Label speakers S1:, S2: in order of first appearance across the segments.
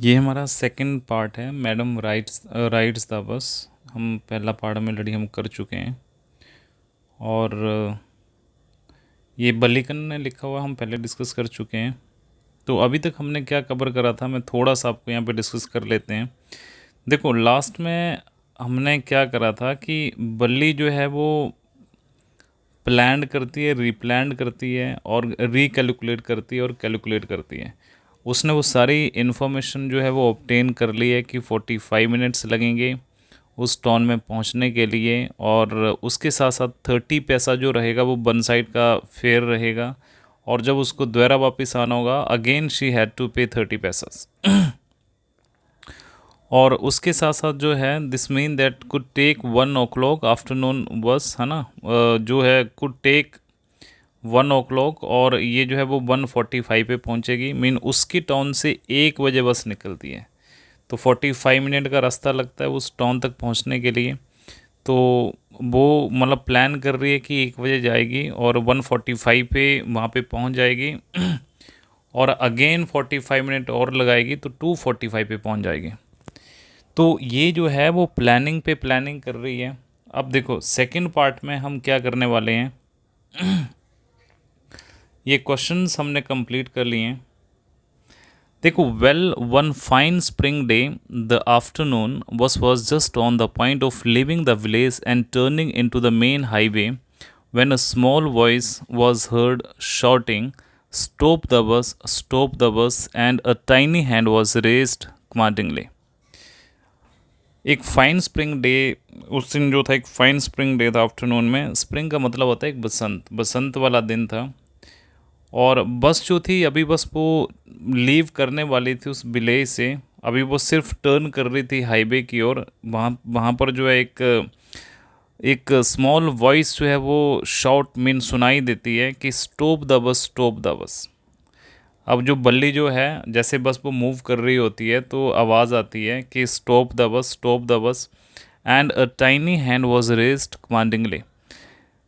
S1: ये हमारा second part है। Madam rides the bus. हम पहला पार्ट में लड़ी हम कर चुके हैं और ये बल्लीकन ने लिखा हुआ हम पहले डिस्कस कर चुके हैं। तो अभी तक हमने क्या कवर करा था, मैं थोड़ा सा आपको यहाँ पे डिस्कस कर लेते हैं। देखो लास्ट में हमने क्या करा था कि बल्ली जो है वो प्लान करती है, रीप्लान करती है और रीकैलकुलेट करती है और कैलकुलेट करती है। उसने वो सारी इन्फॉर्मेशन जो है वो ऑब्टेन कर ली है कि 45 मिनट्स लगेंगे उस टाउन में पहुंचने के लिए, और उसके साथ साथ 30 पैसा जो रहेगा वो वन साइड का फेयर रहेगा, और जब उसको दोबारा वापस आना होगा अगेन शी हैड टू पे 30 पैसा। और उसके साथ साथ जो है this mean that could take 1 o'clock afternoon bus, है ना, जो है कुड टेक 1 o'clock, और ये जो है वो 1:45 पे पहुंचेगी। मीन उसकी टाउन से 1 बजे बस निकलती है, तो 45 मिनट का रास्ता लगता है उस टाउन तक पहुंचने के लिए। तो वो मतलब प्लान कर रही है कि 1 बजे जाएगी और 1:45 पे वहाँ पे पहुंच जाएगी और अगेन 45 मिनट और लगाएगी तो 2:45 पे पहुंच जाएगी। तो ये जो है वो प्लानिंग पे प्लानिंग कर रही है। अब देखो सेकंड पार्ट में हम क्या करने वाले हैं। ये क्वेश्चंस हमने कंप्लीट कर लिए हैं। देखो, well one fine spring day the afternoon was just on the point of leaving the village and turning into the main highway when a small voice was heard shouting, stop the bus, and a tiny hand was raised commandingly. एक fine spring day, उस दिन जो था एक fine spring day था। Afternoon में spring का मतलब होता है एक बसंत वाला दिन था। और बस जो थी अभी बस वो लीव करने वाली थी उस विलेज से, अभी वो सिर्फ टर्न कर रही थी हाईवे की ओर। वहाँ वहाँ पर जो है एक एक स्मॉल वॉइस जो है वो शॉर्ट मीन सुनाई देती है कि स्टॉप द बस। अब जो बल्ली जो है जैसे बस वो मूव कर रही होती है तो आवाज़ आती है कि stop the bus, and a tiny hand was raised commandingly.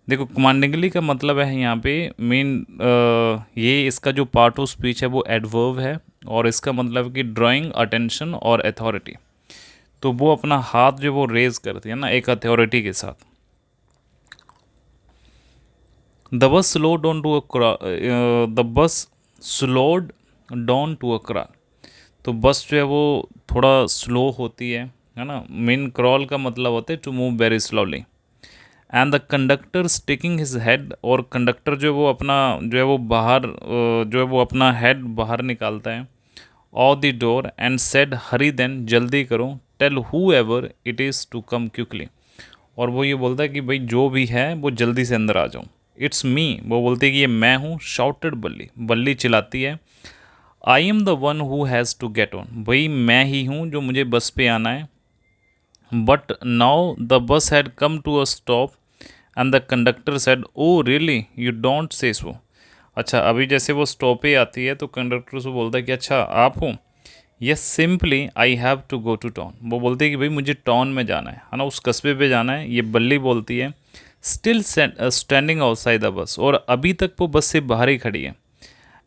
S1: देखो कमांडिंगली का मतलब है यहाँ पे मेन, ये इसका जो पार्ट ऑफ स्पीच है वो एडवर्ब है, और इसका मतलब है कि ड्राइंग अटेंशन और अथॉरिटी। तो वो अपना हाथ जो वो रेज करती है ना एक अथॉरिटी के साथ। The bus slow down to the bus slowed down to a crawl. तो बस जो है वो थोड़ा स्लो होती है ना। मेन क्रॉल का मतलब होता है to move very slowly. And the conductor sticking his head, और कंडक्टर जो है वो अपना जो है वो बाहर जो है वो अपना हेड बाहर निकालता है off the door and said hurry then, जल्दी करो, tell whoever it is to come quickly. और वो ये बोलता है कि भाई जो भी है वो जल्दी से अंदर आ जाओ। इट्स मी, वो बोलती है कि ये मैं हूँ। शाउटेड बल्ली, बल्ली चिल्लाती है। I am the one who has to get on, भाई मैं ही हूँ जो मुझे बस पे आना है। But now the bus had come to a stop and the conductor said oh really you don't say so. अच्छा, अभी जैसे वो स्टॉप पे आती है तो कंडक्टर से बोलता है कि अच्छा आप हो। Yes simply I have to go to town, वो बोलती है कि भाई मुझे टाउन में जाना है ना, उस कस्बे पे जाना है। ये बल्ली बोलती है still standing outside the bus, और अभी तक वो बस से बाहर ही खड़ी है।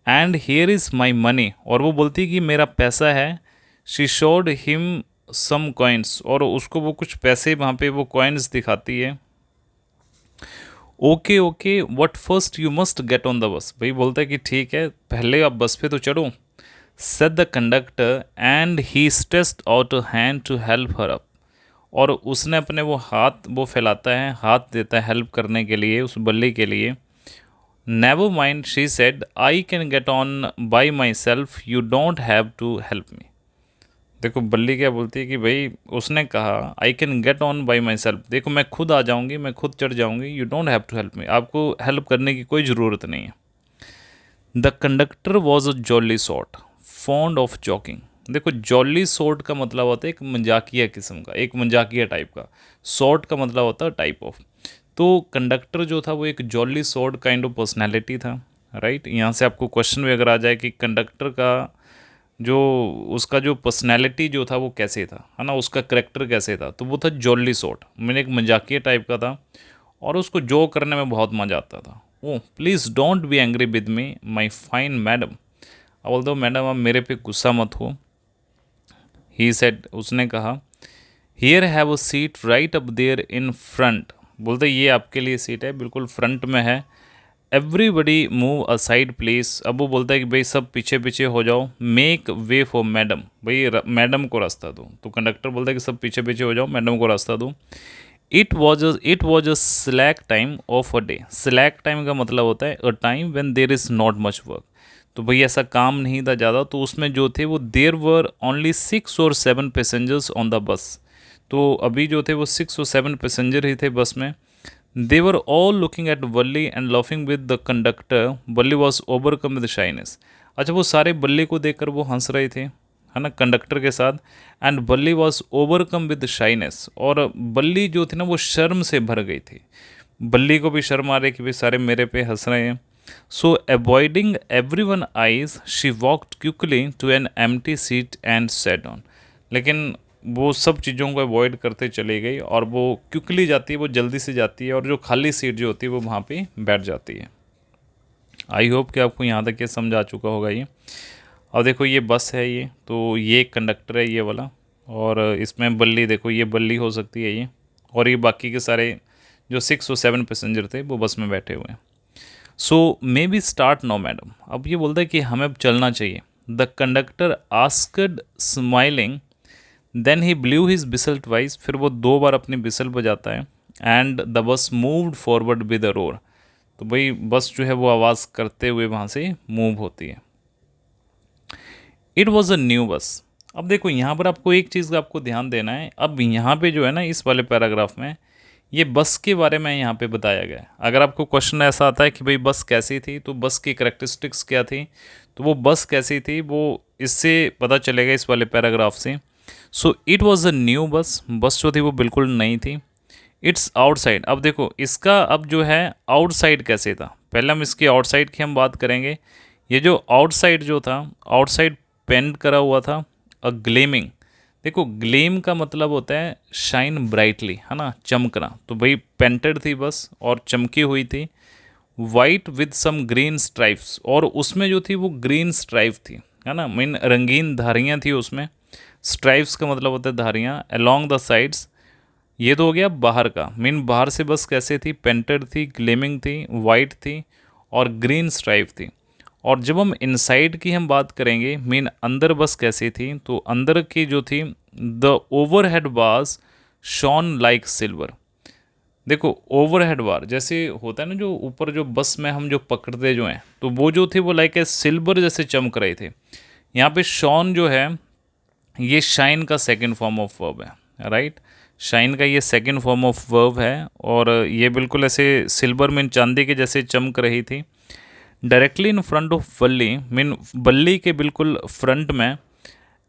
S1: And here is my money, और वो बोलती है कि मेरा पैसा है। She showed him some coins, और उसको वो कुछ पैसे वहाँ पे वो कॉइन्स दिखाती है। Okay okay what first you must get on the bus, भाई बोलता है कि ठीक है पहले आप बस पे तो चढ़ो। Said the conductor and he stretched out a hand to help her up, और उसने अपने वो हाथ वो फैलाता है, हाथ देता है हेल्प करने के लिए उस बल्ली के लिए। Never mind she said I can get on by myself, you don't have to help me. देखो बल्ली क्या बोलती है कि भाई उसने कहा I can get on by myself, देखो मैं खुद आ जाऊंगी, मैं खुद चढ़ जाऊंगी। You don't have to help me, आपको हेल्प करने की कोई ज़रूरत नहीं है। The conductor was a jolly sort fond of joking. देखो जॉली सॉर्ट का मतलब होता है एक मजाकिया किस्म का, एक मजाकिया टाइप का। सॉर्ट का मतलब होता है टाइप ऑफ। तो कंडक्टर जो था वो एक jolly sort kind of personality था। राइट, यहाँ से आपको क्वेश्चन भी अगर आ जाए कि कंडक्टर का जो उसका जो पर्सनैलिटी जो था वो कैसे था, है ना, उसका करेक्टर कैसे था, तो वो था जॉली सॉर्ट, मैंने एक मजाकिया टाइप का था, और उसको जो करने में बहुत मज़ा आता था। Oh please don't be angry with me my fine madam, बोल दो मैडम आप मेरे पे गुस्सा मत हो। ही सेड, उसने कहा, here have a seat right up there in front, बोलते ये आपके लिए सीट है, बिल्कुल फ्रंट में है। Everybody move a side please, अब वो बोलता है कि भाई सब पीछे पीछे हो जाओ। मेक वे फॉर मैडम, भाई मैडम को रास्ता दो। तो कंडक्टर बोलता है कि सब पीछे पीछे हो जाओ, मैडम को रास्ता दो। It was a slack time of a day, slack time का मतलब होता है a time when there is not much work. तो भाई ऐसा काम नहीं था ज़्यादा, तो उसमें जो थे वो देर वर ओनली 6 और 7 पैसेंजर्स ऑन द बस। तो अभी जो थे वो 6 और 7 पैसेंजर ही थे बस में। दे वर ऑल लुकिंग एट बल्ली and laughing with the conductor, बल्ली वॉज ओवरकम विद शाइनेस। अच्छा, वो सारे बल्ली को देखकर वो हंस रहे थे, है ना, कंडक्टर के साथ। एंड बल्ली वॉज ओवरकम विद शाइनेस, और बल्ली जो थी ना वो शर्म से भर गई थी। बल्ली को भी शर्म आ रही कि भाई सारे मेरे पे हंस रहे हैं। So avoiding every one eyes she walked quickly to an empty seat and sat on. लेकिन वो सब चीज़ों को अवॉइड करते चली गई, और वो क्विकली जाती है, वो जल्दी से जाती है, और जो खाली सीट जो होती है वो वहाँ पे बैठ जाती है। आई होप कि आपको यहाँ तक ये समझ आ चुका होगा ये। अब देखो ये बस है, ये तो ये कंडक्टर है ये वाला, और इसमें बल्ली, देखो ये बल्ली हो सकती है ये, और ये बाकी के सारे जो 6 और 7 पैसेंजर थे वो बस में बैठे हुए हैं। So may be start now madam, अब ये बोलता है कि हमें अब चलना चाहिए। The conductor asked smiling, then he blew his बिसल ट्वाइस, फिर वो 2 बार अपनी बिसल बजाता है। And the bus moved forward with a roar, तो भाई बस जो है वो आवाज़ करते हुए वहाँ से मूव होती है। It was a new bus. अब देखो यहाँ पर आपको एक चीज़ का आपको ध्यान देना है। अब यहाँ पे जो है ना इस वाले पैराग्राफ में ये बस के बारे में यहाँ पे बताया गया है। अगर आपको क्वेश्चन ऐसा आता है कि भाई बस कैसी थी, तो बस की करेक्टरिस्टिक्स क्या थी, तो वो बस कैसी थी वो इससे पता चलेगा इस वाले पैराग्राफ से। So it was a new bus, बस जो थी वो बिल्कुल नई थी। इट्स आउटसाइड, अब देखो इसका अब जो है आउटसाइड कैसे था, पहले हम इसकी आउटसाइड की हम बात करेंगे। ये जो आउटसाइड जो था, आउटसाइड पेंट करा हुआ था अ ग्लेमिंग। देखो ग्लेम का मतलब होता है शाइन ब्राइटली, है ना, चमकना। तो भाई पेंटेड थी बस और चमकी हुई थी। White with some green stripes, और उसमें जो थी वो ग्रीन स्ट्राइप थी, है ना, मीन रंगीन धारियाँ थी उसमें। स्ट्राइप्स का मतलब होता है धारियाँ। अलोंग द साइड्स, ये तो हो गया बाहर का, मीन बाहर से बस कैसे थी, पेंटेड थी, ग्लेमिंग थी, वाइट थी और ग्रीन स्ट्राइप थी। और जब हम इनसाइड की हम बात करेंगे, मीन अंदर बस कैसी थी, तो अंदर की जो थी the overhead bars shone like silver. देखो ओवरहेड बार जैसे होता है ना, जो ऊपर जो बस में हम जो पकड़ते जो हैं, तो वो जो थे वो लाइक ए सिल्वर जैसे चमक रहे थे। यहाँ पे शॉन जो है ये शाइन का सेकंड फॉर्म ऑफ वर्ब है, राइट। शाइन का ये सेकंड फॉर्म ऑफ वर्ब है, और ये बिल्कुल ऐसे सिल्वर मीन चांदी के जैसे चमक रही थी। डायरेक्टली इन फ्रंट ऑफ बल्ली, मीन बल्ली के बिल्कुल फ्रंट में,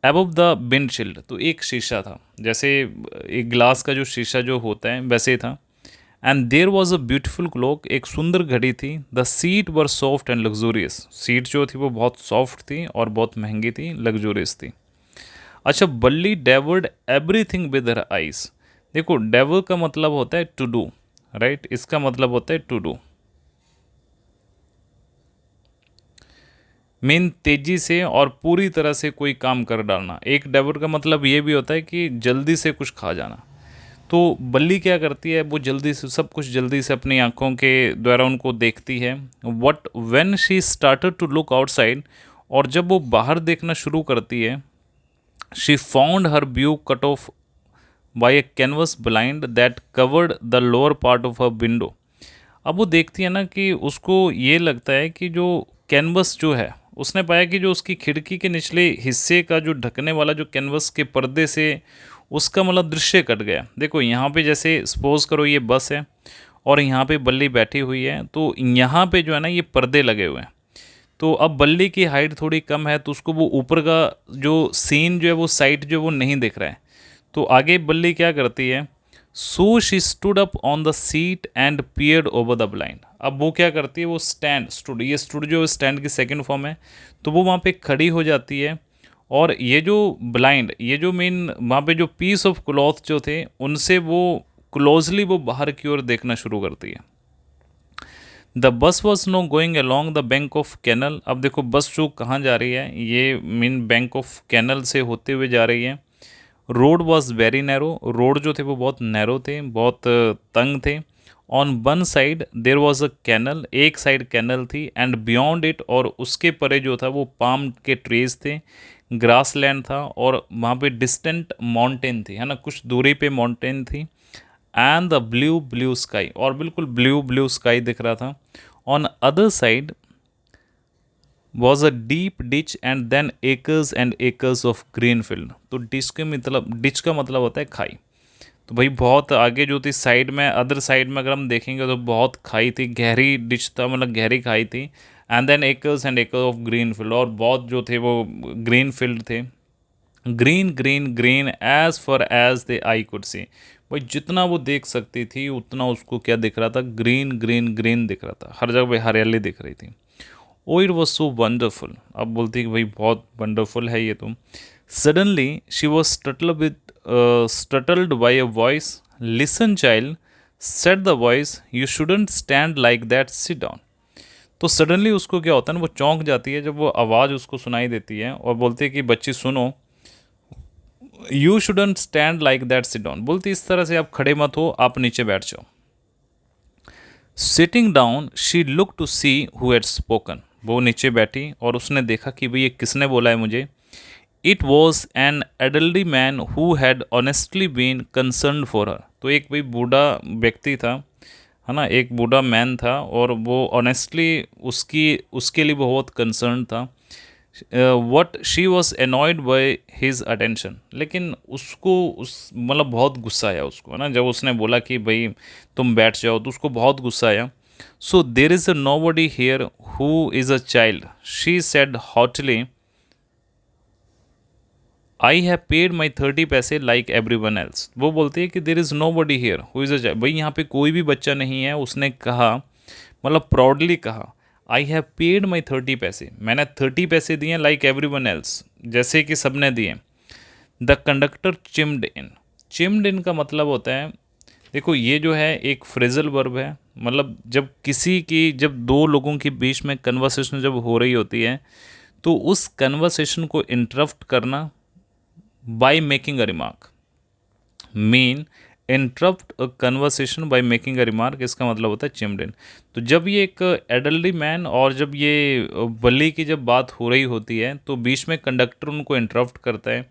S1: अबव द विंडशील्ड, तो एक शीशा था, जैसे एक ग्लास का जो शीशा जो होता है वैसे था। And there was a beautiful clock, एक सुंदर घड़ी थी। The seat were soft and luxurious, seat जो थी वो बहुत सॉफ्ट थी और बहुत महंगी थी, लग्जूरियस थी। अच्छा, बल्ली डेवर्ड एवरीथिंग विद हर आइज। देखो डेवर का मतलब होता है टू डू, राइट, इसका मतलब होता है टू डू, मीन तेजी से और पूरी तरह से कोई काम कर डालना। एक डेवर का मतलब ये भी होता है कि जल्दी से कुछ खा जाना। तो बल्ली क्या करती है, वो जल्दी से सब कुछ जल्दी से अपनी आंखों के द्वारा उनको देखती है। What when she started to look outside, और जब वो बाहर देखना शुरू करती है, she found her view cut off by a canvas blind that covered the lower part of her window. अब वो देखती है ना कि उसको ये लगता है कि जो कैनवस जो है, उसने पाया कि जो उसकी खिड़की के निचले हिस्से का जो ढकने वाला जो कैनवस के पर्दे से उसका मतलब दृश्य कट गया। देखो यहाँ पे जैसे सपोज करो ये बस है और यहाँ पे बल्ली बैठी हुई है, तो यहाँ पे जो है ना ये पर्दे लगे हुए हैं। तो अब बल्ली की हाइट थोड़ी कम है, तो उसको वो ऊपर का जो सीन जो है वो साइड जो है वो नहीं दिख रहा है। तो आगे बल्ली क्या करती है, so she stood up on the seat and peered over the blind. अब वो क्या करती है, वो स्टैंड, स्टूड, ये स्टूड जो स्टैंड की सेकंड फॉर्म है, तो वो वहाँ पे खड़ी हो जाती है। और ये जो ब्लाइंड, ये जो मेन वहाँ पे जो पीस ऑफ क्लॉथ जो थे उनसे वो क्लोजली वो बाहर की ओर देखना शुरू करती है। The bus was no going along the bank of canal. अब देखो बस जो कहाँ जा रही है, ये मीन बैंक ऑफ कैनल से होते हुए जा रही है। Road was very narrow, road जो थे वो बहुत नैरो थे, बहुत तंग थे। On one side there was a canal, एक साइड कैनल थी, एंड बियॉन्ड इट, और उसके परे जो था वो पाम के ट्रीज थे, ग्रास लैंड था, और वहाँ पे डिस्टेंट माउंटेन थी, है ना, कुछ दूरी पे माउंटेन थी। And the blue blue sky, और बिल्कुल ब्लू ब्लू स्काई दिख रहा था। On other side was a deep ditch and then acres and acres of green field. तो डिच का मतलब होता है खाई। तो भाई बहुत आगे जो थी साइड में, अदर साइड में अगर हम देखेंगे तो बहुत खाई थी, गहरी डिच था, मतलब गहरी खाई थी। And then acres and acres of green field, और बहुत जो थे वो ग्रीन फील्ड थे। Green green green as far as the eye could see. भाई जितना वो देख सकती थी उतना उसको क्या दिख रहा था, ग्रीन ग्रीन ग्रीन दिख रहा था, हर जगह हरियाली दिख रही थी। Oh it was so wonderful, अब बोलती कि भाई बहुत वंडरफुल है ये तो। Suddenly she was startled by a voice, listen child, said the voice, you shouldn't stand like that, sit down. तो सडनली उसको क्या होता है ना, वो चौंक जाती है जब वो आवाज़ उसको सुनाई देती है, और बोलती है कि बच्ची सुनो, you shouldn't stand like that, sit down. बोलती इस तरह से आप खड़े मत हो, आप नीचे बैठ जाओ। Sitting down she look to see who had spoken, वो नीचे बैठी और उसने देखा कि भाई ये किसने बोला है मुझे। इट वॉज एन एडल्टी man who had honestly been concern for her. तो एक भाई बूढ़ा व्यक्ति था, है ना, एक बूढ़ा मैन था, और वो ऑनेस्टली उसके लिए बहुत कंसर्न था। What she was annoyed by his attention, लेकिन उसको उस मतलब बहुत गुस्सा आया उसको, है ना, जब उसने बोला कि भाई तुम बैठ जाओ, तो उसको बहुत गुस्सा आया। So there is a nobody here who is a child, she said hotly, I have paid my 30 paise like every one else. वो बोलती है कि there is nobody here who is a child, भाई यहाँ पे कोई भी बच्चा नहीं है, उसने कहा, मतलब प्राउडली कहा, आई हैव पेड माई 30 पैसे, मैंने 30 पैसे दिए लाइक एवरी वन एल्स, जैसे कि सबने दिए। द कंडक्टर चिम्ड इन, चिम्ड इन का मतलब होता है, देखो ये जो है एक फ्रेजल वर्ब है, मतलब जब दो लोगों के बीच में कन्वर्सेशन जब हो रही होती है, तो उस कन्वर्सेशन को इंटरप्ट करना by making a remark, mean interrupt a conversation by making a remark, इसका मतलब होता है चिम्ड इन। तो जब ये एक एडल्टी मैन और जब ये बल्ली की जब बात हो रही होती है, तो बीच में कंडक्टर उनको इंटरप्ट करता है,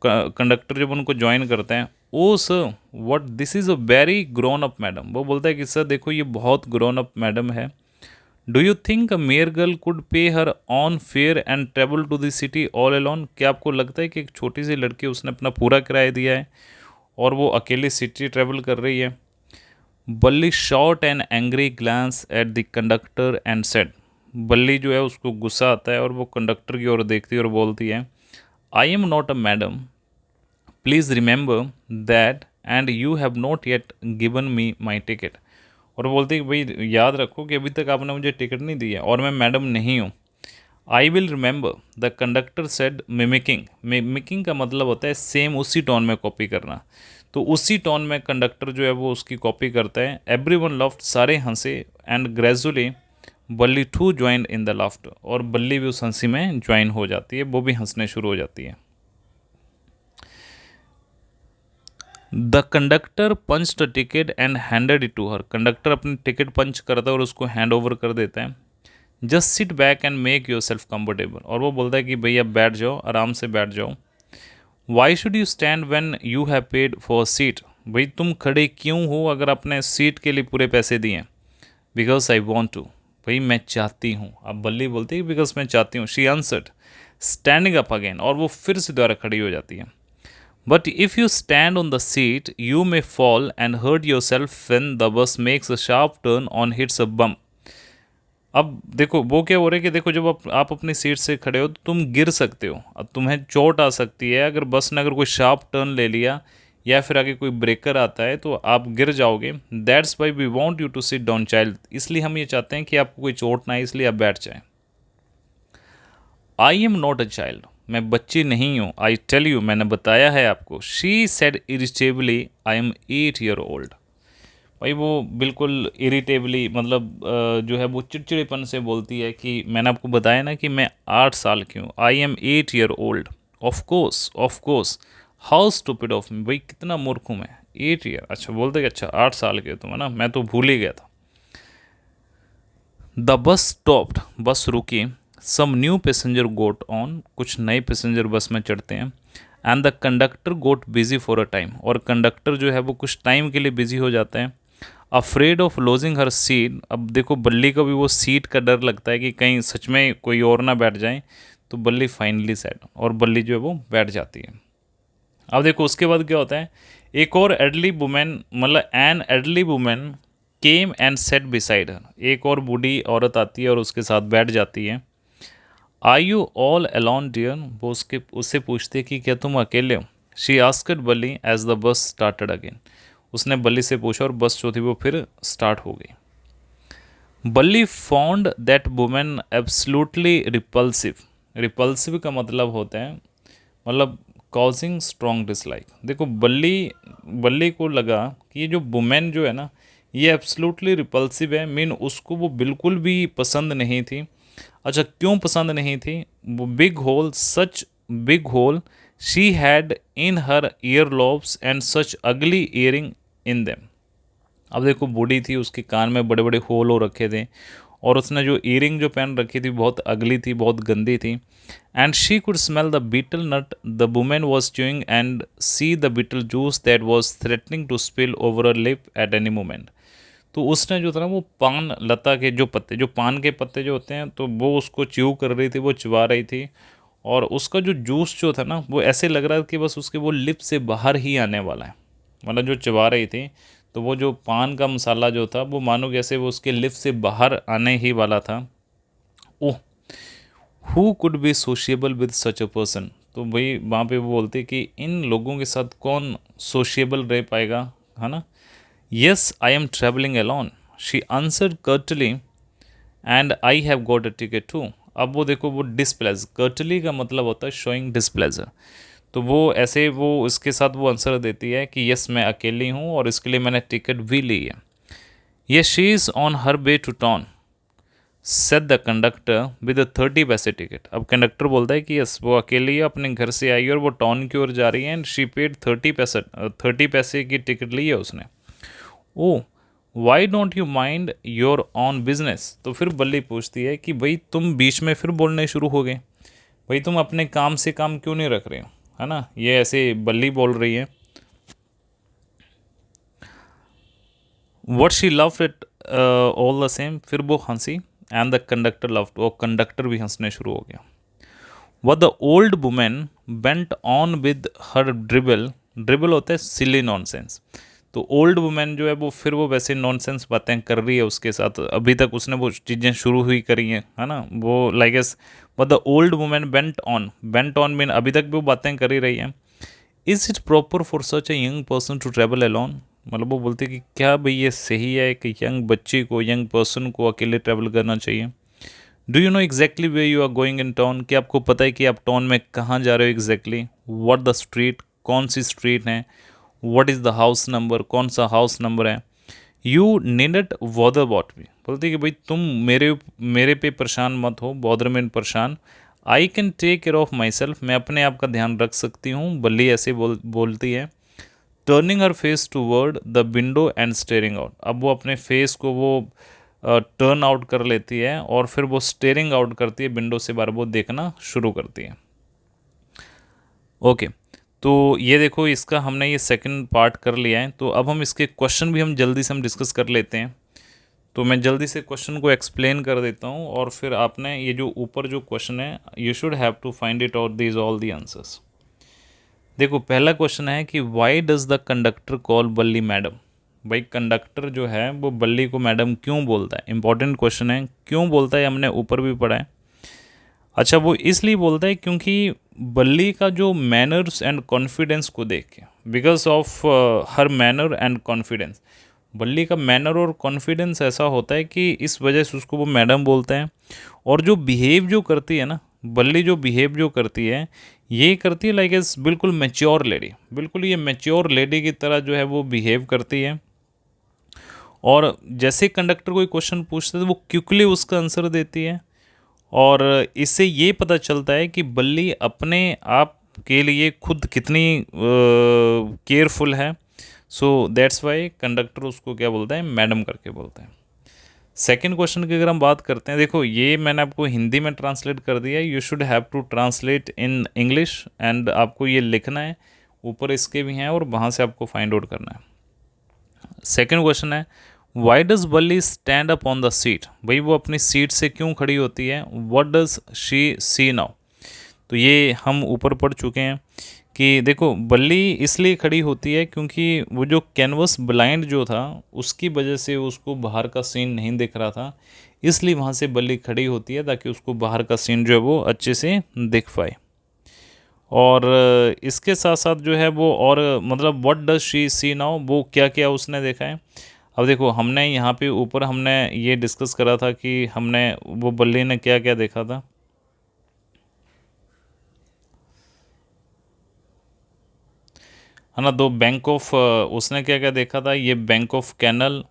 S1: कंडक्टर जब उनको ज्वाइन करते हैं, oh sir what this is a very grown up madam, वो बोलता है कि सर देखो ये बहुत ग्रोन अप मैडम है। Do you think a mere girl could pay her own fare and travel to the city all alone, क्या आपको लगता है कि एक छोटी सी लड़की उसने अपना पूरा किराया दिया है और वो अकेले सिटी ट्रेवल कर रही है। Valli shot an angry glance at the conductor and said, Valli जो है उसको गुस्सा आता है और वो कंडक्टर की ओर देखती है और बोलती है, I am not a madam, please remember that, and you have not yet given me my ticket. और बोलते कि भाई याद रखो कि अभी तक आपने मुझे टिकट नहीं दी है और मैं मैडम नहीं हूँ। I will remember, the conductor said, mimicking, mimicking का मतलब होता है सेम उसी टोन में कॉपी करना। तो उसी टोन में कंडक्टर जो है वो उसकी कॉपी करता है। एवरी वन लफ्ट, सारे हंसे, and gradually Balli to join in the laughter, और बल्ली भी उस हंसी में ज्वाइन हो जाती है, वो भी हंसने शुरू हो जाती है। The conductor punch the ticket and handed it to her, conductor अपनी टिकट पंच करता है और उसको हैंड ओवर कर देता है। Just sit back and make yourself comfortable, और वो बोलता है कि भैया बैठ जाओ, आराम से बैठ जाओ। Why should you stand when you have paid for seat, भाई तुम खड़े क्यों हो अगर आपने सीट के लिए पूरे पैसे दिए। बिकॉज आई वॉन्ट टू, भाई मैं चाहती हूँ। अब बल्ली बोलती है बिकॉज मैं चाहती हूँ। She answered standing up again, और वो फिर से दोबारा खड़ी हो जाती है। But if you stand on the seat you may fall and hurt yourself when the bus makes a sharp turn on hits a bump. अब देखो वो क्या हो रहा है कि देखो जब आप अपनी सीट से खड़े हो तो तुम गिर सकते हो, अब तुम्हें चोट आ सकती है, अगर बस ने अगर कोई शार्प टर्न ले लिया या फिर आगे कोई ब्रेकर आता है तो आप गिर जाओगे। That's why we want you to sit down child, इसलिए हम ये चाहते हैं कि आपको कोई चोट ना आए, इसलिए आप बैठ जाएं। I am not a child, मैं बच्ची नहीं हूँ। आई टेल यू, मैंने बताया है आपको। She said irritably, I am 8 year old. भाई वो बिल्कुल इरिटेबली, मतलब जो है वो चिड़चिड़ेपन से बोलती है कि मैंने आपको बताया ना कि मैं 8 साल की हूँ। आई am 8 year old, of course how stupid of me, भाई कितना मूर्ख हूँ मैं, 8 ईयर, अच्छा बोलते कि अच्छा 8 साल के हो तुम, है ना, मैं तो भूल ही गया था। द बस स्टॉप्ड, बस रुकी, some new passenger got on, कुछ नए पैसेंजर बस में चढ़ते हैं, and the conductor got busy for a time, और कंडक्टर जो है वो कुछ टाइम के लिए बिजी हो जाते हैं। Afraid of lodging her seat, अब देखो बल्ली को भी वो सीट का डर लगता है कि कहीं सच में कोई और ना बैठ जाए, तो बल्ली फाइनली सेट, और बल्ली जो है वो बैठ जाती है। अब देखो उसके बाद क्या होता है, एक और एडली वुमेन, मतलब an elderly woman came and sat beside her, एक और बूढ़ी औरत आती है और उसके साथ बैठ जाती है। I you all alone dear, वो उससे पूछती है कि क्या तुम अकेले हो। She asked Valli as the bus started again, उसने बल्ली से पूछा और बस जो थी वो फिर स्टार्ट हो गई। बल्ली found that woman absolutely repulsive, repulsive का मतलब होता है, मतलब कॉजिंग स्ट्रॉन्ग डिसलाइक। देखो बल्ली बल्ली को लगा कि ये जो वुमेन जो है ना, ये एब्सोल्युटली रिपल्सिव है, मीन उसको वो बिल्कुल भी पसंद नहीं थी। अच्छा क्यों पसंद नहीं थी, वो big hole, such big hole she had in her year lobes and such अगली ईयरिंग इन देम। अब देखो बूढ़ी थी, उसके कान में बड़े बड़े होल हो रखे थे, और उसने जो ईयरिंग जो पहन रखी थी बहुत अगली थी, बहुत गंदी थी। And she could smell the betel nut the women was chewing and see the betel juice that was threatening to spill over a lip at any moment. तो उसने जो था ना वो पान लता के जो पत्ते, जो पान के पत्ते जो होते हैं, तो वो उसको च्यू कर रही थी, वो चबा रही थी, और उसका जो जूस जो था ना वो ऐसे लग रहा था कि बस उसके वो लिप से बाहर ही आने वाला है, मतलब जो चबा रही थी, तो वो जो पान का मसाला जो था वो मानो जैसे वो उसके लिप से बाहर आने ही वाला था। Oh, who could be sociable with such a person, तो भाई वहाँ पे वो बोलते कि इन लोगों के साथ कौन सोशिएबल रह पाएगा, है ना। Yes I am travelling alone, she answered curtly, and I have got a ticket too. अब वो देखो वो डिसप्लेज, कर्टली का मतलब होता है शोइंग डिसप्लेजर, तो वो ऐसे वो इसके साथ वो आंसर देती है कि यस मैं अकेली हूँ और इसके लिए मैंने टिकट भी ली है। ये she is on her way to town said the conductor with 30 पैसे टिकट। अब कंडक्टर बोलता है कि यस वो अकेली है, अपने घर से आई है और वो टाउन की ओर जा रही है, एंड शी पेड 30 पैसे, 30 पैसे की टिकट ली है उसने। Oh, why don't you mind your own business, तो फिर बल्ली पूछती है कि भाई तुम बीच में फिर बोलने शुरू हो गए, भाई तुम अपने काम से काम क्यों नहीं रख रहे हो, है ना, ये ऐसे बल्ली बोल रही है। What she love it all the same, फिर वो हंसी, एंड द कंडक्टर लव, वो कंडक्टर भी हंसने शुरू हो गया। What the old women bent on with her dribble, dribble होता है सिली नॉनसेंस, तो ओल्ड वुमेन जो है वो फिर वो वैसे नॉनसेंस बातें कर रही है उसके साथ, अभी तक उसने वो चीज़ें शुरू हुई करी हैं, है ना, वो like as. But the old women bent on mean अभी तक भी वो बातें कर ही रही हैं। Is it proper for such a young person to travel alone, मतलब वो बोलते कि क्या भाई ये सही है कि यंग बच्ची को, यंग पर्सन को अकेले ट्रैवल करना चाहिए। Do you know exactly way you are going in town, कि आपको पता है कि आप टाउन में कहाँ जा रहे हो एग्जैक्टली। व्हाट द स्ट्रीट, कौन सी स्ट्रीट है। What is the house number, कौन सा हाउस नंबर है। यू नीडट वॉदर बॉट मी, बोलते कि भाई तुम मेरे पे परेशान मत हो, बॉदर में परेशान। I can take care of myself, मैं अपने आप का ध्यान रख सकती हूँ, बल्ली ऐसे बोलती है। Turning her face toward the window and staring out, अब वो अपने फेस को वो टर्न आउट कर लेती है और फिर वो स्टेयरिंग आउट करती है, विंडो से बाहर वो देखना शुरू करती है। ओके, तो ये देखो इसका हमने ये सेकंड पार्ट कर लिया है, तो अब हम इसके क्वेश्चन भी हम जल्दी से हम डिस्कस कर लेते हैं। तो मैं जल्दी से क्वेश्चन को एक्सप्लेन कर देता हूँ, और फिर आपने ये जो ऊपर जो क्वेश्चन है you should have to find it out these all the answers. देखो पहला क्वेश्चन है कि why does the conductor call Valli madam, भाई कंडक्टर जो है वो बल्ली को मैडम क्यों बोलता है, इंपॉर्टेंट क्वेश्चन है, क्यों बोलता है हमने ऊपर भी पढ़ा है। अच्छा वो इसलिए बोलता है क्योंकि बल्ली का जो मैनर्स एंड कॉन्फिडेंस को देख के, because of her manner and confidence, बल्ली का मैनर और कॉन्फिडेंस ऐसा होता है कि इस वजह से उसको वो मैडम बोलते हैं। और जो बिहेव जो करती है ना, बल्ली जो बिहेव जो करती है, ये करती है लाइक एस बिल्कुल मैच्योर लेडी, बिल्कुल ये मैच्योर लेडी की तरह जो है वो बिहेव करती है। और जैसे कंडक्टर कोई क्वेश्चन पूछता है तो वो क्विकली उसका आंसर देती है, और इससे ये पता चलता है कि बल्ली अपने आप आपके लिए खुद कितनी केयरफुल है। सो दैट्स वाई कंडक्टर उसको क्या बोलता है, मैडम करके बोलते हैं। सेकंड क्वेश्चन की अगर हम बात करते हैं, देखो ये मैंने आपको हिंदी में ट्रांसलेट कर दिया है, you should have to translate in English and आपको ये लिखना है, ऊपर इसके भी हैं और वहाँ से आपको फाइंड आउट करना है। सेकंड क्वेश्चन है, why does Valli stand up on the seat, भाई वो अपनी सीट से क्यों खड़ी होती है, what does she see now. तो ये हम ऊपर पढ़ चुके हैं कि देखो बल्ली इसलिए खड़ी होती है क्योंकि वो जो कैनवस ब्लाइंड जो था उसकी वजह से उसको बाहर का सीन नहीं दिख रहा था, इसलिए वहाँ से बल्ली खड़ी होती है ताकि उसको बाहर का सीन जो है वो अच्छे से दिख पाए। और इसके साथ साथ जो है वो और मतलब what does she see now, वो क्या क्या उसने देखा है। अब देखो हमने यहाँ पे ऊपर हमने ये डिस्कस करा था कि हमने वो बल्ली ने क्या क्या देखा था। है ना, दो बैंक ऑफ उसने क्या क्या देखा था, ये bank of canal,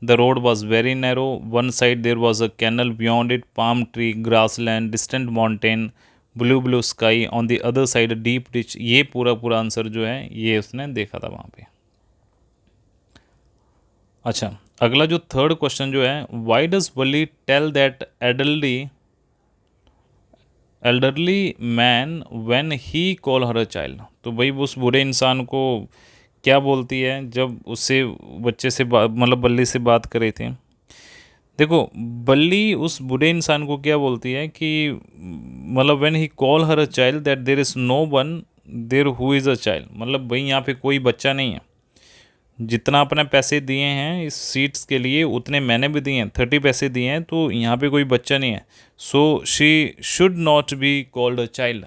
S1: the road was very narrow, one side there was a canal, beyond it palm tree, grass land, distant mountain, blue blue sky, on the other side deep ditch. ये पूरा पूरा answer जो है ये उसने देखा था वहाँ पे। अच्छा, अगला जो थर्ड क्वेश्चन जो है, why does Valli tell that elderly man when he call her a child. तो भाई उस बूढ़े इंसान को क्या बोलती है जब उससे बच्चे से मतलब बल्ली से बात करे थे। देखो बल्ली उस बूढ़े इंसान को क्या बोलती है कि मतलब when he call her a child that there is no one there who is a child, मतलब भाई यहाँ पे कोई बच्चा नहीं है, जितना अपने पैसे दिए हैं इस सीट्स के लिए उतने मैंने भी दिए हैं, 30 पैसे दिए हैं, तो यहाँ पे कोई बच्चा नहीं है। So she should not be called a child.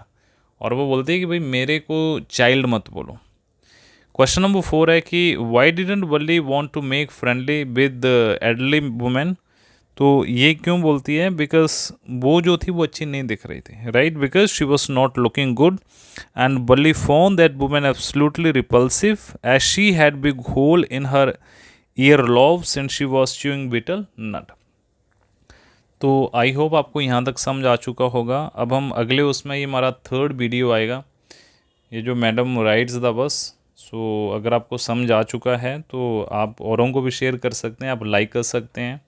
S1: और वो बोलती है कि भाई मेरे को चाइल्ड मत बोलो। क्वेश्चन नंबर 4 है कि why didn't Valli want to make friendly with elderly women. तो ये क्यों बोलती है, बिकॉज वो जो थी वो अच्छी नहीं दिख रही थी, right, because she was not looking good and Valli found that woman absolutely repulsive as she had big hole in her ear lobe since she was chewing betel nut. तो आई होप आपको यहाँ तक समझ आ चुका होगा। अब हम अगले उसमें ये हमारा थर्ड वीडियो आएगा, ये जो मैडम राइड्स द बस। सो अगर आपको समझ आ चुका है तो आप औरों को भी शेयर कर सकते हैं, आप लाइक कर सकते हैं,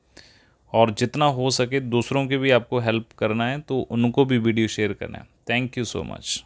S1: और जितना हो सके दूसरों की भी आपको हेल्प करना है तो उनको भी वीडियो शेयर करना है। Thank you so much.